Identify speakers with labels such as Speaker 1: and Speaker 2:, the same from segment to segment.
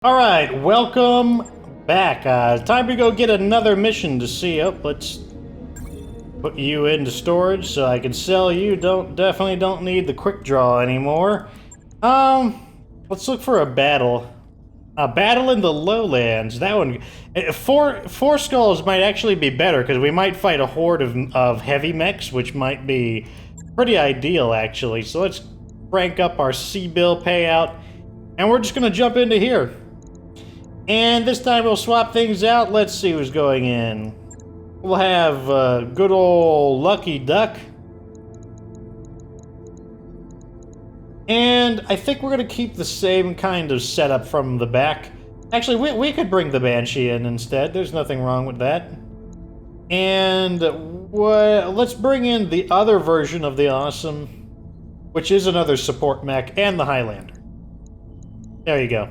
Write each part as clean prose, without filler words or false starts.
Speaker 1: Alright, welcome back. Time to go get another mission to see. Oh, let's put you into storage so I can sell you. Definitely don't need the quick draw anymore. Let's look for a battle. A battle in the lowlands. That one, four skulls might actually be better because we might fight a horde of heavy mechs, which might be pretty ideal actually. So let's crank up our C-bill payout, and we're just gonna jump into here. And this time we'll swap things out. Let's see who's going in. We'll have good old Lucky Duck. And I think we're going to keep the same kind of setup from the back. Actually, we could bring the Banshee in instead. There's nothing wrong with that. And let's bring in the other version of the Awesome, which is another support mech, and the Highlander. There you go.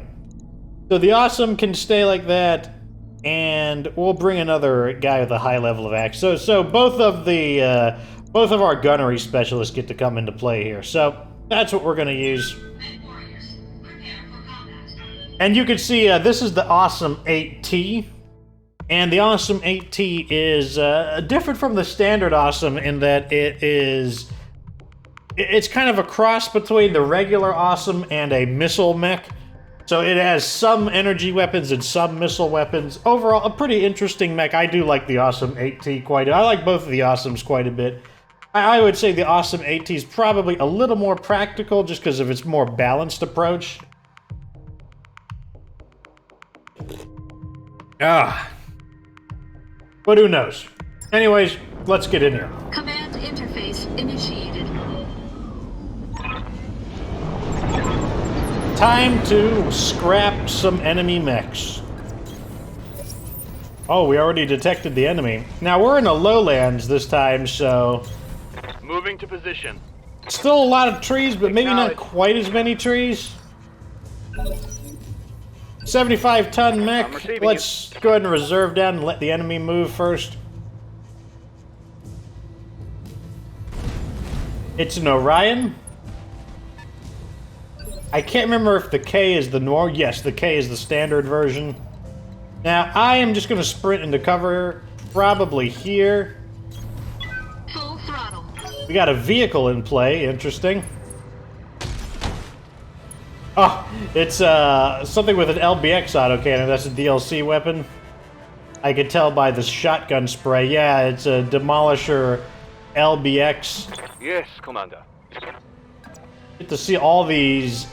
Speaker 1: So the Awesome can stay like that, and we'll bring another guy with a high level of action. So both of our gunnery specialists get to come into play here. So that's what we're going to use. And you can see this is the Awesome 8T, and the Awesome 8T is different from the standard Awesome in that it's kind of a cross between the regular Awesome and a missile mech. So it has some energy weapons and some missile weapons. Overall, a pretty interesting mech. I do like the Awesome 8T quite a bit. I like both of the Awesomes quite a bit. I would say the Awesome 8T is probably a little more practical just because of its more balanced approach. But who knows? Anyways, let's get in here.
Speaker 2: Command interface initiated.
Speaker 1: Time to scrap some enemy mechs. Oh, we already detected the enemy. Now, we're in the lowlands this time, so...
Speaker 3: Moving to position.
Speaker 1: Still a lot of trees, but maybe not quite as many trees. 75-ton mech. Let's go ahead and reserve down and let the enemy move first. It's an Orion. I can't remember if the K is the normal. Yes, the K is the standard version. Now, I am just going to sprint into cover, probably here.
Speaker 2: Full throttle.
Speaker 1: We got a vehicle in play. Interesting. Oh, it's something with an LBX autocannon. That's a DLC weapon. I could tell by the shotgun spray. Yeah, it's a Demolisher LBX.
Speaker 3: Yes, Commander.
Speaker 1: Get to see all these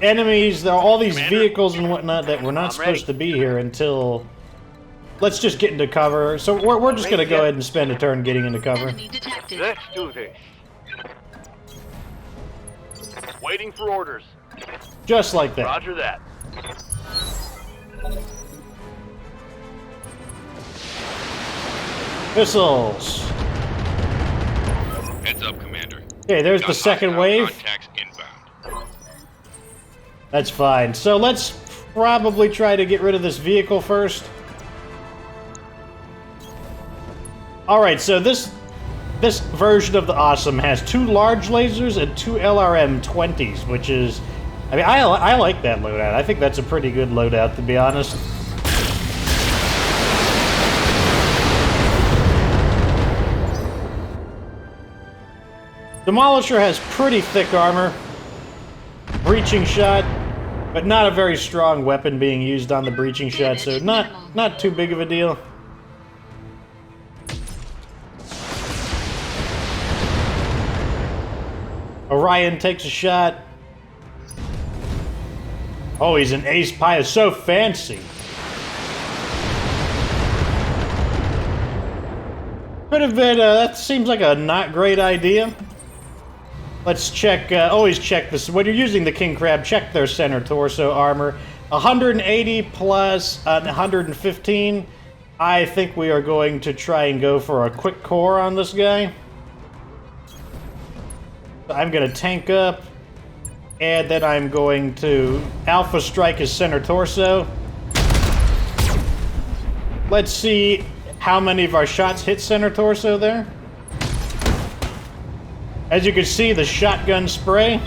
Speaker 1: enemies, there are all these
Speaker 3: Commander?
Speaker 1: vehicles and whatnot that were not supposed to be here until... Let's just get into cover. So we're just going to go ahead and spend a turn getting into cover.
Speaker 2: Enemy detected.
Speaker 3: Let's do this. Waiting for orders.
Speaker 1: Just like that.
Speaker 3: Roger that.
Speaker 1: Missiles.
Speaker 4: Heads up, Commander.
Speaker 1: Okay, there's the second wave.
Speaker 4: Contacts inbound.
Speaker 1: That's fine. So let's probably try to get rid of this vehicle first. Alright, so this version of the Awesome has 2 large lasers and 2 LRM-20s, which is... I mean, I like that loadout. I think that's a pretty good loadout, to be honest. Demolisher has pretty thick armor. Breaching shot, but not a very strong weapon being used on the breaching shot, so not too big of a deal. Orion takes a shot. Oh, he's an ace pilot. So fancy. Could have been, that seems like a not great idea. Let's check, always check this. When you're using the King Crab, check their center torso armor. 180 plus 115. I think we are going to try and go for a quick core on this guy. I'm going to tank up, and then I'm going to Alpha Strike his center torso. Let's see how many of our shots hit center torso there. As you can see, the shotgun spray.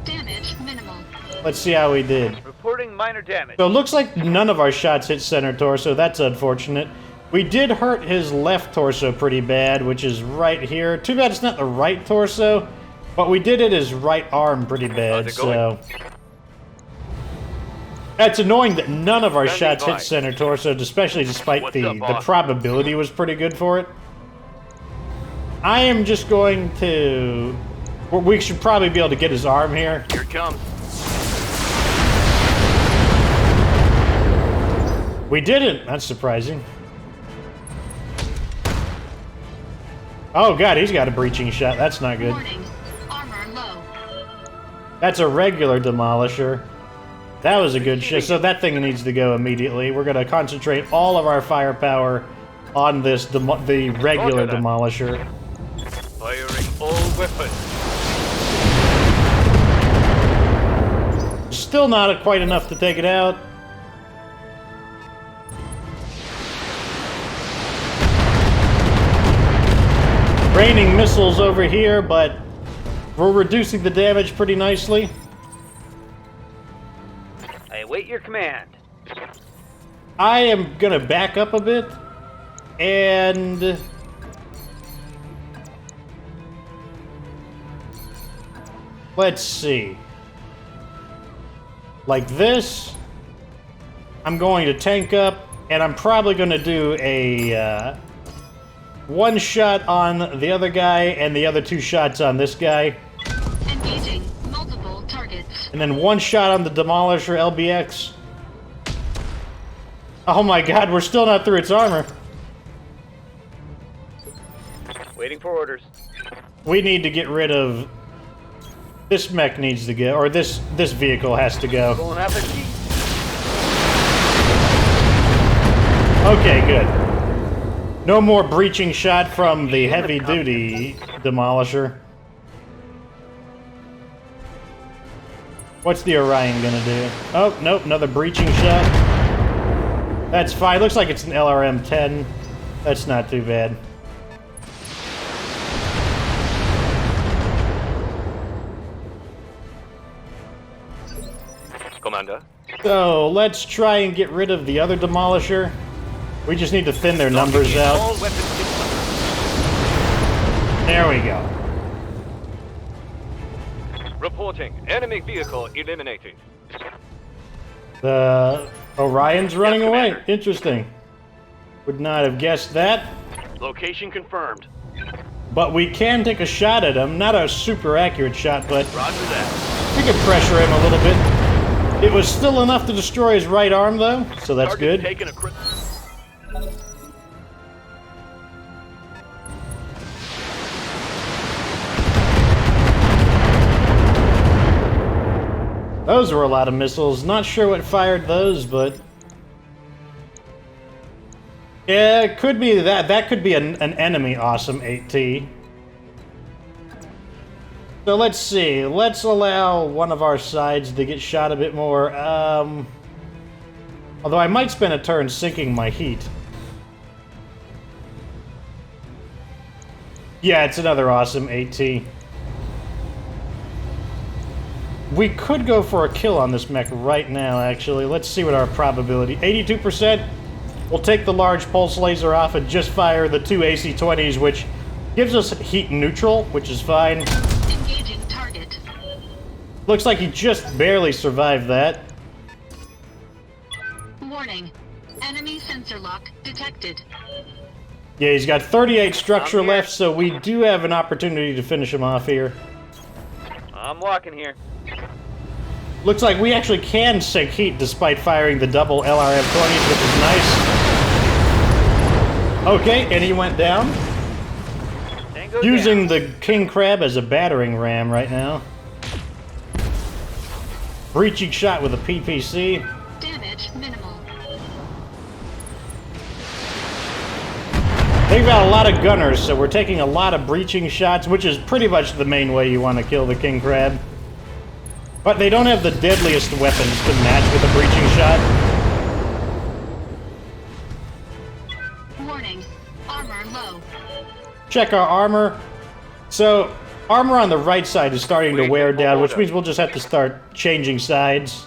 Speaker 2: Damage minimal.
Speaker 1: Let's see how we did.
Speaker 3: Reporting
Speaker 5: minor damage.
Speaker 1: So it looks like none of our shots hit center torso. That's unfortunate. We did hurt his left torso pretty bad, which is right here. Too bad it's not the right torso, but we did hit his right arm pretty bad,
Speaker 3: How's it going?
Speaker 1: so... It's annoying that none of our
Speaker 3: Standing
Speaker 1: shots
Speaker 3: by.
Speaker 1: hit center torso, especially despite
Speaker 3: What's
Speaker 1: the
Speaker 3: up, boss?
Speaker 1: probability was pretty good for it. I am just going to... well, we should probably be able to get his arm here.
Speaker 3: Here it comes.
Speaker 1: We didn't! That's surprising. Oh god, he's got a breaching shot. That's not good.
Speaker 2: Warning. Armor low.
Speaker 1: That's a regular demolisher. That was a good shot. So that thing needs to go immediately. We're going to concentrate all of our firepower on this the regular
Speaker 3: Roger that.
Speaker 1: demolisher.
Speaker 3: Firing all weapons.
Speaker 1: Still not quite enough to take it out. Raining missiles over here, but we're reducing the damage pretty nicely.
Speaker 5: I await your command.
Speaker 1: I am gonna back up a bit, and let's see. Like this, I'm going to tank up, and I'm probably going to do a one shot on the other guy, and the other 2 shots on this guy.
Speaker 2: Engaging multiple targets.
Speaker 1: And then 1 shot on the Demolisher LBX. Oh my god, we're still not through its armor.
Speaker 5: Waiting for orders.
Speaker 1: We need to get rid of... This mech needs to go, or this vehicle has to go.
Speaker 5: Going up a sheet.
Speaker 1: Okay, good. No more breaching shot from the heavy-duty Demolisher. What's the Orion gonna do? Oh, nope, another breaching shot. That's fine. Looks like it's an LRM-10. That's not too bad.
Speaker 3: Commander.
Speaker 1: So, let's try and get rid of the other Demolisher. We just need to thin their numbers out.
Speaker 3: All weapons deployed.
Speaker 1: There we go.
Speaker 3: Reporting. Enemy vehicle eliminated.
Speaker 1: The Orion's running
Speaker 3: Yes,
Speaker 1: away.
Speaker 3: Commander.
Speaker 1: Interesting. Would not have guessed that.
Speaker 3: Location confirmed.
Speaker 1: But we can take a shot at him. Not a super accurate shot, but
Speaker 3: Roger that.
Speaker 1: we can pressure him a little bit. It was still enough to destroy his right arm, though, so that's
Speaker 3: Target
Speaker 1: good.
Speaker 3: taking a crit.
Speaker 1: Those were a lot of missiles. Not sure what fired those, but... yeah, it could be that. That could be an enemy awesome 8T. So let's see. Let's allow one of our sides to get shot a bit more. Although I might spend a turn sinking my heat. Yeah, it's another awesome 8T. We could go for a kill on this mech right now, actually. Let's see what our probability... 82%. We'll take the large pulse laser off and just fire the 2 AC-20s, which gives us heat neutral, which is fine.
Speaker 2: Engaging target.
Speaker 1: Looks like he just barely survived that.
Speaker 2: Warning. Enemy sensor lock detected.
Speaker 1: Yeah, he's got 38 structure
Speaker 5: I'm here.
Speaker 1: left, so we do have an opportunity to finish him off here.
Speaker 5: I'm walking here.
Speaker 1: Looks like we actually can sink heat despite firing the double LRM-20s, which is nice. Okay, and he went down.
Speaker 5: Tango
Speaker 1: Using
Speaker 5: down.
Speaker 1: the King Crab as a battering ram right now. Breaching shot with a PPC.
Speaker 2: Damage minimal.
Speaker 1: They've got a lot of gunners, so we're taking a lot of breaching shots, which is pretty much the main way you want to kill the King Crab. But they don't have the deadliest weapons to match with a breaching shot.
Speaker 2: Warning. Armor low.
Speaker 1: Check our armor. So, armor on the right side is starting to
Speaker 3: Waiting
Speaker 1: wear
Speaker 3: for
Speaker 1: down, which
Speaker 3: order.
Speaker 1: means we'll just have to start changing sides.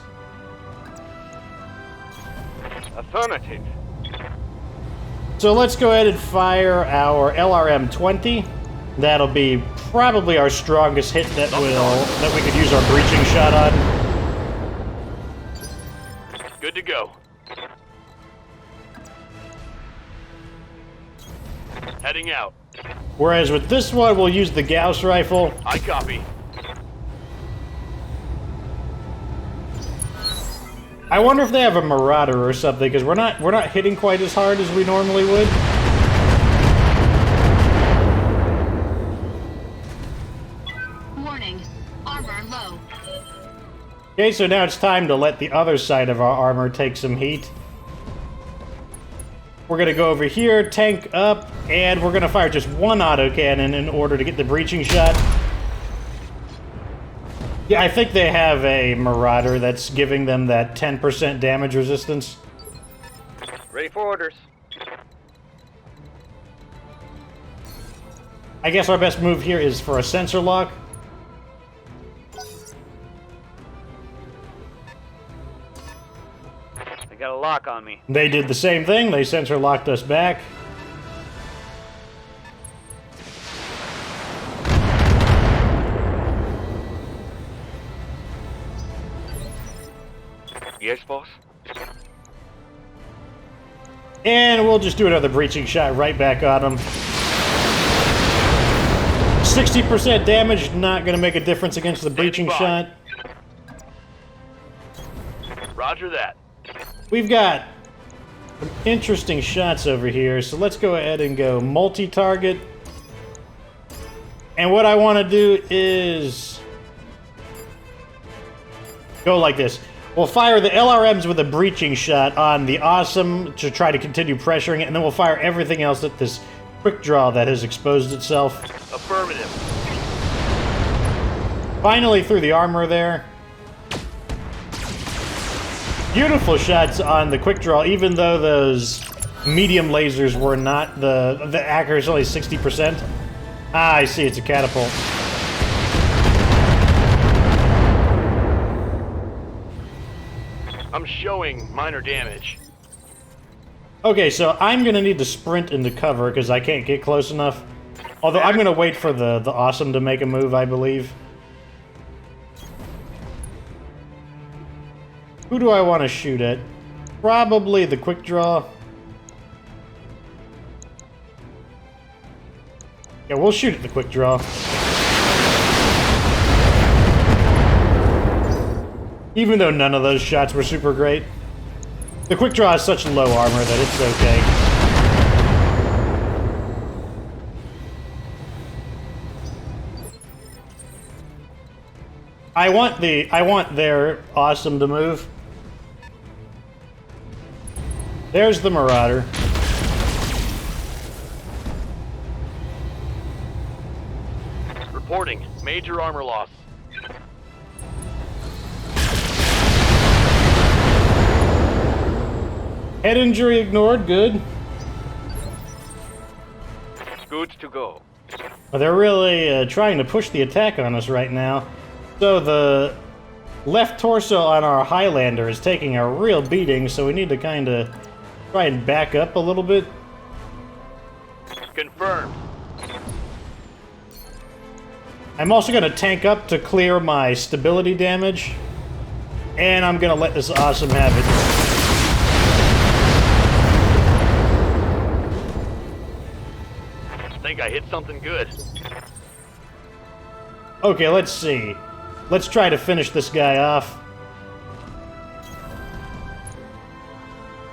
Speaker 3: Affirmative.
Speaker 1: So let's go ahead and fire our LRM-20. That'll be probably our strongest hit that we could use our breaching shot on.
Speaker 3: Good to go. Heading out.
Speaker 1: Whereas with this one, we'll use the Gauss rifle.
Speaker 3: I copy.
Speaker 1: I wonder if they have a Marauder or something, because we're not hitting quite as hard as we normally would.
Speaker 2: Warning. Armor low.
Speaker 1: Okay, so now it's time to let the other side of our armor take some heat. We're gonna go over here, tank up, and we're gonna fire just one autocannon in order to get the breaching shot. Yeah, I think they have a Marauder that's giving them that 10% damage resistance.
Speaker 5: Ready for orders.
Speaker 1: I guess our best move here is for a sensor lock.
Speaker 5: They got a lock on me.
Speaker 1: They did the same thing. They sensor locked us back.
Speaker 3: Yes, boss.
Speaker 1: And we'll just do another breaching shot right back on them. 60% damage, not going to make a difference against the breaching shot.
Speaker 3: Roger that.
Speaker 1: We've got some interesting shots over here, so let's go ahead and go multi-target. And what I want to do is go like this. We'll fire the LRMs with a breaching shot on the Awesome to try to continue pressuring it, and then we'll fire everything else at this quick draw that has exposed itself.
Speaker 3: Affirmative.
Speaker 1: Finally through the armor there. Beautiful shots on the quick draw, even though those medium lasers were not the accuracy only 60%. Ah, I see, it's a catapult.
Speaker 3: I'm showing minor damage.
Speaker 1: Okay, so I'm gonna need to sprint into cover because I can't get close enough. Although I'm gonna wait for the Awesome to make a move, I believe. Who do I want to shoot at? Probably the quick draw. Yeah, we'll shoot at the quick draw. Even though none of those shots were super great. The quick draw has such low armor that it's okay. I want their Awesome to move. There's the Marauder.
Speaker 3: Reporting. Major armor loss.
Speaker 1: Head injury ignored, good.
Speaker 3: Good to go.
Speaker 1: Well, they're really trying to push the attack on us right now. So the left torso on our Highlander is taking a real beating, so we need to kind of try and back up a little bit.
Speaker 3: Confirmed.
Speaker 1: I'm also going to tank up to clear my stability damage. And I'm going to let this Awesome have it.
Speaker 3: I think I hit something good.
Speaker 1: Okay, let's see. Let's try to finish this guy off.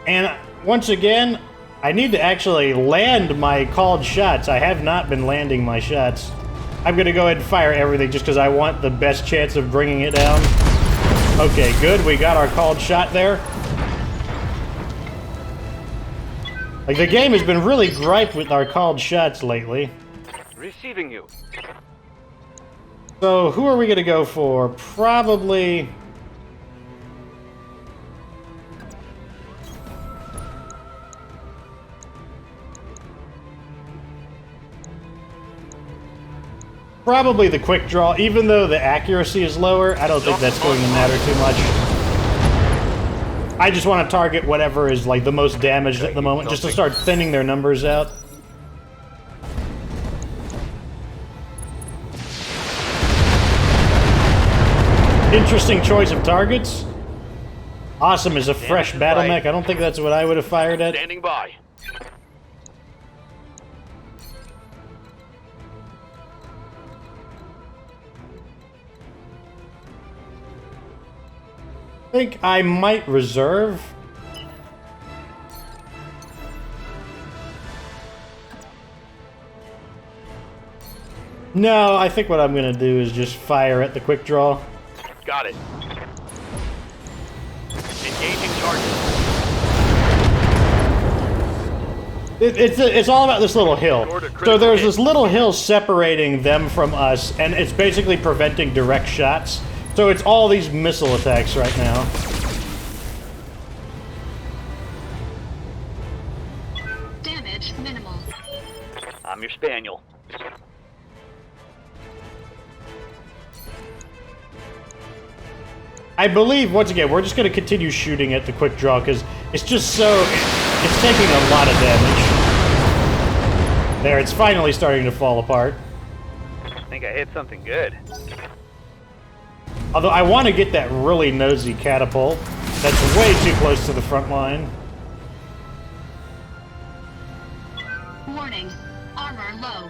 Speaker 1: And once again, I need to actually land my called shots. I have not been landing my shots. I'm going to go ahead and fire everything just because I want the best chance of bringing it down. Okay, good. We got our called shot there. Like, the game has been really gripe with our called shots lately.
Speaker 3: Receiving you.
Speaker 1: So, who are we going to go for? Probably... Probably the quick draw. Even though the accuracy is lower, I don't think that's going to matter too much. I just want to target whatever is like the most damaged at the moment, just to start thinning their numbers out. Interesting choice of targets. Awesome is a fresh battle mech. I don't think that's what I would have fired at.
Speaker 3: Standing by.
Speaker 1: I think I might reserve. No, I think what I'm gonna do is just fire at the quick draw.
Speaker 3: Got it. Engaging target.
Speaker 1: It's all about this little hill. So there's this little hill separating them from us, and it's basically preventing direct shots. So it's all these missile attacks right now.
Speaker 2: Damage minimal.
Speaker 5: I'm your spaniel.
Speaker 1: I believe, once again, we're just going to continue shooting at the quick draw, because it's just so... It's taking a lot of damage. There, it's finally starting to fall apart.
Speaker 5: I think I hit something good.
Speaker 1: Although I want to get that really nosy catapult. That's way too close to the front line.
Speaker 2: Warning. Armor low.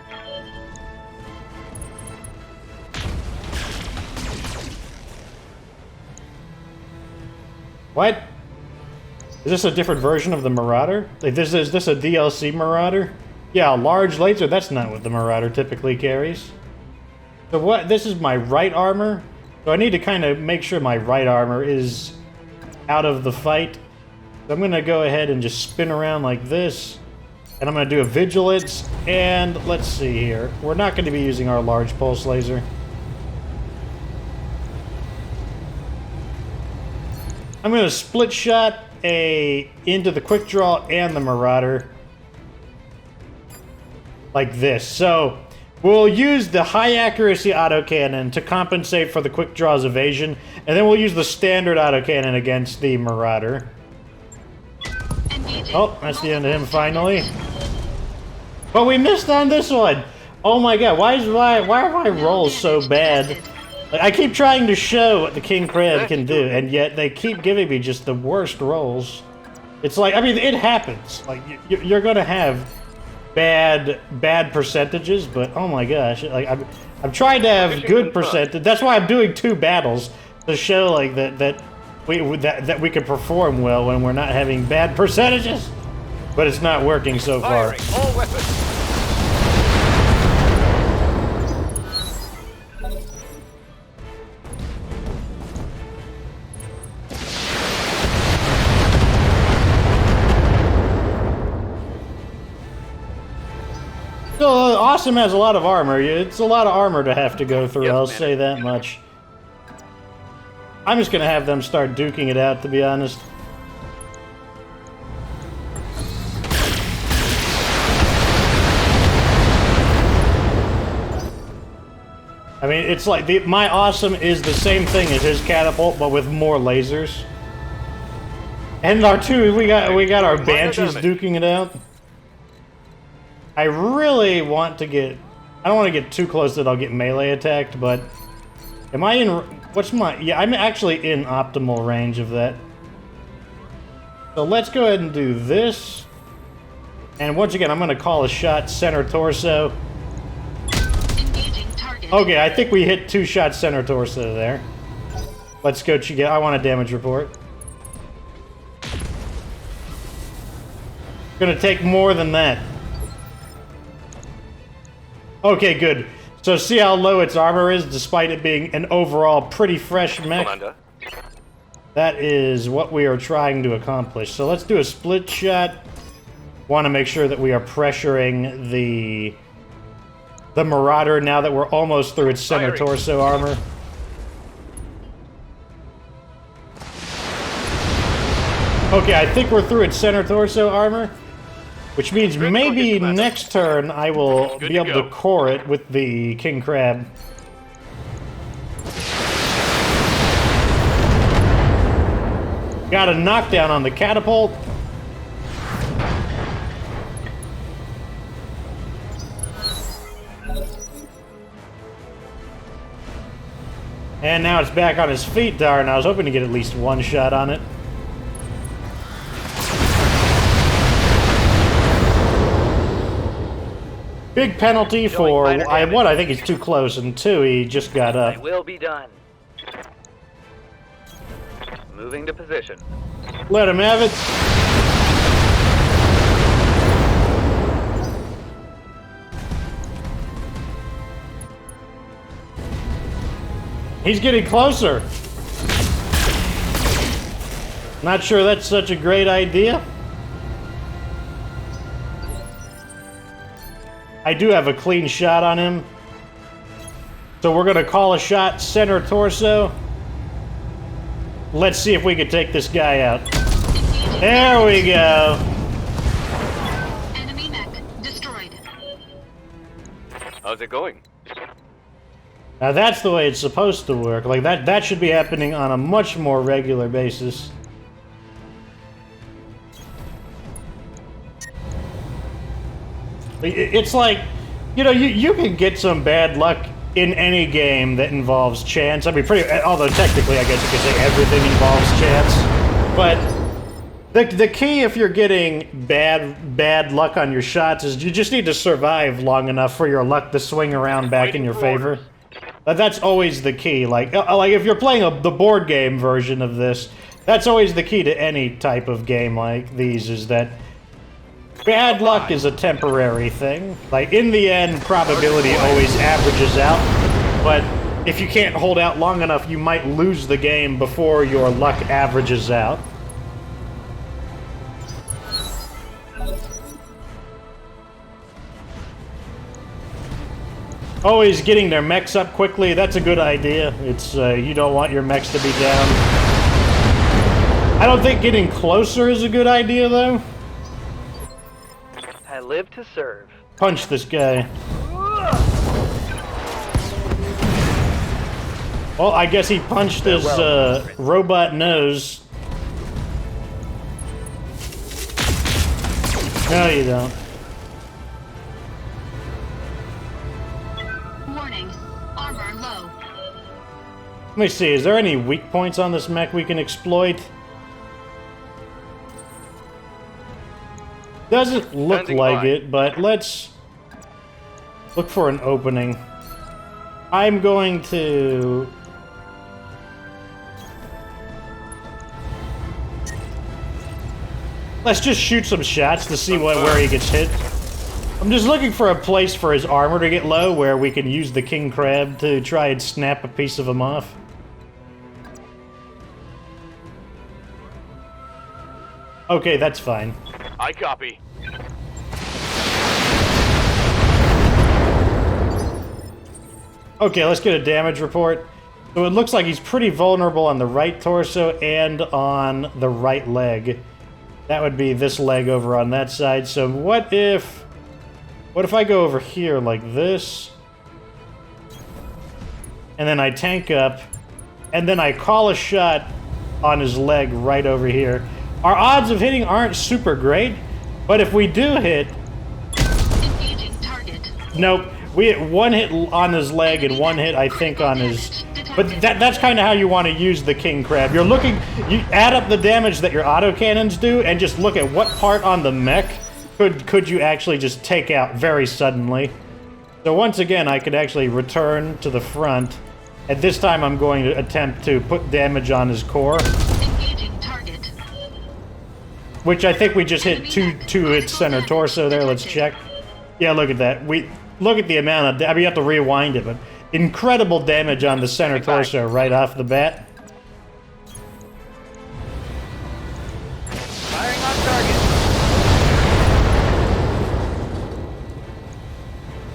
Speaker 1: What? Is this a different version of the Marauder? Like, is this a DLC Marauder? Yeah, a large laser? That's not what the Marauder typically carries. So what? This is my right armor? So I need to kind of make sure my right armor is out of the fight. So I'm going to go ahead and just spin around like this. And I'm going to do a Vigilance. And let's see here. We're not going to be using our large pulse laser. I'm going to split shot into the quick draw and the Marauder. Like this. So we'll use the high accuracy autocannon to compensate for the quick draw's evasion. And then we'll use the standard autocannon against the Marauder.
Speaker 2: Engaging.
Speaker 1: Oh, that's the end of him finally. But we missed on this one. Oh my god, why are my rolls so bad? Like, I keep trying to show what the King Crab can do, and yet they keep giving me just the worst rolls. It's like, I mean, it happens. Like, you're gonna have bad percentages, but oh my gosh, like I'm trying to have good percentage. That's why I'm doing 2 battles to show like that we can perform well when we're not having bad percentages. But it's not working so far.
Speaker 3: Firing all weapons.
Speaker 1: So, Awesome has a lot of armor. It's a lot of armor to have to go through,
Speaker 3: Yes,
Speaker 1: I'll
Speaker 3: man.
Speaker 1: say that much. I'm just gonna have them start duking it out, to be honest. I mean, it's like, my Awesome is the same thing as his catapult, but with more lasers. And our we got our Banshees duking it out. I really want to get... I don't want to get too close that I'll get melee attacked, but... Am I in... What's my... Yeah, I'm actually in optimal range of that. So let's go ahead and do this. And once again, I'm going to call a shot center torso.
Speaker 2: Engaging target.
Speaker 1: Okay, I think we hit 2 shots center torso there. Let's go, Chige. I want a damage report. Gonna take more than that. Okay, good. So see how low its armor is, despite it being an overall pretty fresh mech?
Speaker 3: Commander.
Speaker 1: That is what we are trying to accomplish. So let's do a split shot. Want to make sure that we are pressuring the Marauder now that we're almost through its center
Speaker 3: Firing.
Speaker 1: torso armor. Okay, I think we're through its center torso armor. Which means
Speaker 3: Good
Speaker 1: maybe
Speaker 3: looking, Commander.
Speaker 1: next turn I will
Speaker 3: Good
Speaker 1: be
Speaker 3: to
Speaker 1: able
Speaker 3: go.
Speaker 1: to core it with the King Crab. Got a knockdown on the catapult. And now it's back on his feet, darn. I was hoping to get at least one shot on it. Big penalty for one, I think he's too close, and two, he just got up.
Speaker 5: I will be done. Moving to position.
Speaker 1: Let him have it. He's getting closer. Not sure that's such a great idea. I do have a clean shot on him. So we're gonna call a shot center torso. Let's see if we can take this guy out. There we go.
Speaker 2: Enemy mech destroyed.
Speaker 3: How's it going?
Speaker 1: Now that's the way it's supposed to work. Like that should be happening on a much more regular basis. It's like, you know, you can get some bad luck in any game that involves chance. I mean, although technically I guess you could say everything involves chance. But the key if you're getting bad luck on your shots is you just need to survive long enough for your luck to swing around back in your favor. That's always the key. Like if you're playing the board game version of this, that's always the key to any type of game like these, is that bad luck is a temporary thing. Like, in the end, probability always averages out, but if you can't hold out long enough, you might lose the game before your luck averages out. Always getting their mechs up quickly, that's a good idea. It's, you don't want your mechs to be down. I don't think getting closer is a good idea, though.
Speaker 5: I live to serve.
Speaker 1: Punch this guy. Well, I guess he punched his robot nose. No, you don't.
Speaker 2: Warning. Armor low.
Speaker 1: Let me see, is there any weak points on this mech we can exploit? Doesn't look
Speaker 3: Standing
Speaker 1: like
Speaker 3: by.
Speaker 1: it, but let's look for an opening. I'm going to... Let's just shoot some shots to see where he gets hit. I'm just looking for a place for his armor to get low where we can use the king crab to try and snap a piece of him off. Okay, that's fine.
Speaker 3: I copy.
Speaker 1: Okay, let's get a damage report. So it looks like he's pretty vulnerable on the right torso and on the right leg. That would be this leg over on that side. So what if I go over here like this? And then I tank up, and then I call a shot on his leg right over here. Our odds of hitting aren't super great, but if we do hit...
Speaker 2: Engaging target.
Speaker 1: Nope. We hit one hit on his leg and one hit, I think, on his... But that's kind of how you want to use the king crab. You add up the damage that your autocannons do, and just look at what part on the mech could you actually just take out very suddenly. So once again, I could actually return to the front. At this time, I'm going to attempt to put damage on his core.
Speaker 2: Engaging target.
Speaker 1: Which I think we just hit two hits center torso there. Let's check. Yeah, look at that. Look at the amount of... I mean, you have to rewind it, but incredible damage on the center torso right off the bat.
Speaker 5: Firing on target.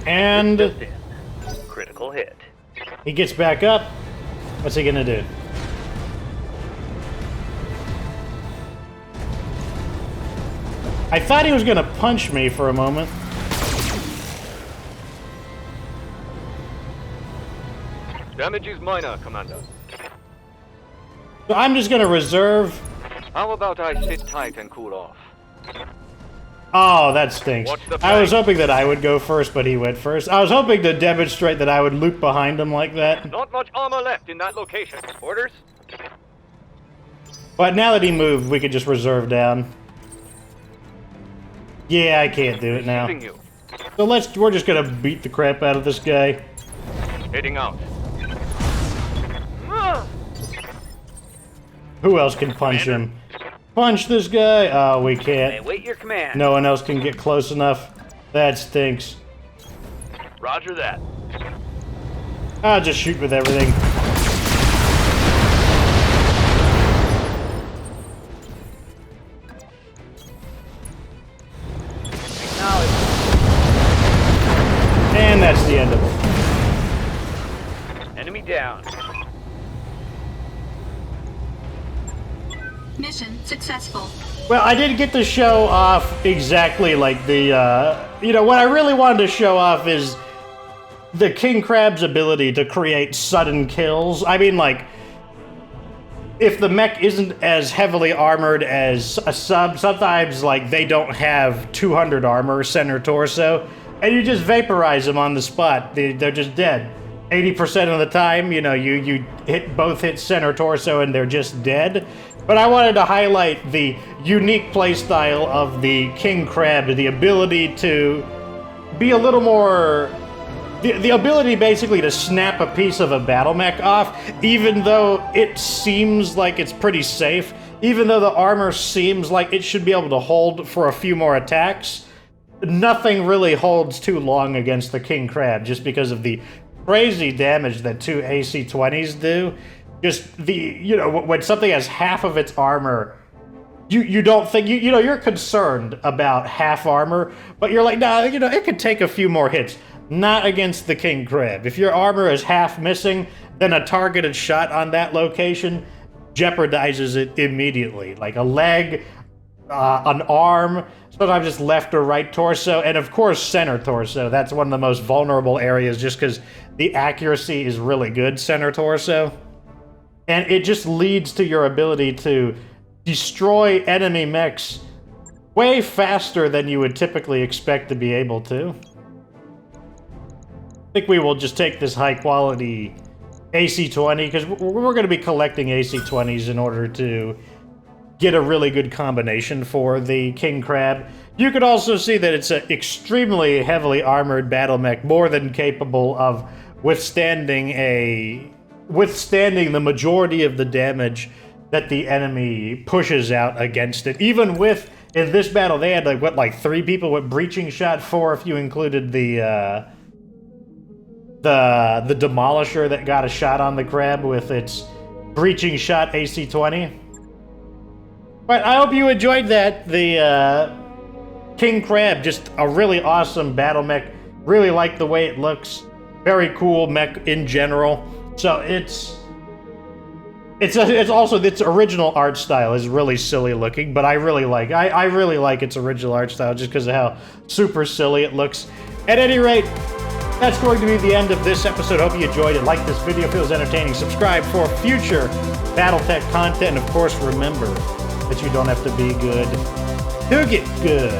Speaker 1: And
Speaker 5: Just in. Critical hit.
Speaker 1: he gets back up. What's he gonna do? I thought he was gonna punch me for a moment.
Speaker 3: Damage is minor, Commander.
Speaker 1: So I'm just gonna reserve
Speaker 5: How about I sit tight and cool off?
Speaker 1: Oh, that stinks.
Speaker 3: What's the
Speaker 1: I was
Speaker 3: play?
Speaker 1: hoping that I would go first, but he went first. I was hoping to demonstrate that I would loop behind him like that.
Speaker 3: Not much armor left in that location. Orders?
Speaker 1: But now that he moved, we could just reserve down. Yeah, I can't do it now.
Speaker 3: Receiving you.
Speaker 1: So we're just gonna beat the crap out of this guy.
Speaker 3: Heading out.
Speaker 1: Who else can punch him? Punch this guy? Oh, we can't.
Speaker 5: Await your command.
Speaker 1: No one else can get close enough. That stinks.
Speaker 3: Roger that.
Speaker 1: I'll just shoot with everything. And that's the end of it.
Speaker 5: Enemy down.
Speaker 2: Mission successful.
Speaker 1: Well, I didn't get to show off exactly like the, what I really wanted to show off is the King Crab's ability to create sudden kills. I mean, like, if the mech isn't as heavily armored as a sub, sometimes, like, they don't have 200 armor center torso, and you just vaporize them on the spot. They're just dead. 80% of the time, you both hit center torso and they're just dead. But I wanted to highlight the unique playstyle of the King Crab, the ability to be a little more... The ability basically to snap a piece of a battle mech off, even though it seems like it's pretty safe, even though the armor seems like it should be able to hold for a few more attacks, nothing really holds too long against the King Crab, just because of the crazy damage that two AC-20s do. Just when something has half of its armor, you don't think, you're concerned about half armor, but you're like, nah, it could take a few more hits. Not against the King Crab. If your armor is half missing, then a targeted shot on that location jeopardizes it immediately. Like a leg, an arm, sometimes just left or right torso, and of course center torso. That's one of the most vulnerable areas just because the accuracy is really good, center torso. And it just leads to your ability to destroy enemy mechs way faster than you would typically expect to be able to. I think we will just take this high-quality AC-20, because we're going to be collecting AC-20s in order to get a really good combination for the King Crab. You could also see that it's an extremely heavily armored battle mech, more than capable of withstanding the majority of the damage that the enemy pushes out against it. Even with, in this battle, they had like 3 people with breaching shot, 4 if you included the Demolisher that got a shot on the Crab with its breaching shot AC-20. But I hope you enjoyed that. The King Crab, just a really awesome battle mech. Really like the way it looks. Very cool mech in general. So it's also its original art style is really silly looking, but I really like its original art style just because of how super silly it looks. At any rate, that's going to be the end of this episode. Hope you enjoyed it. Like this video, feels entertaining. Subscribe for future BattleTech content. And of course, remember that you don't have to be good to get good.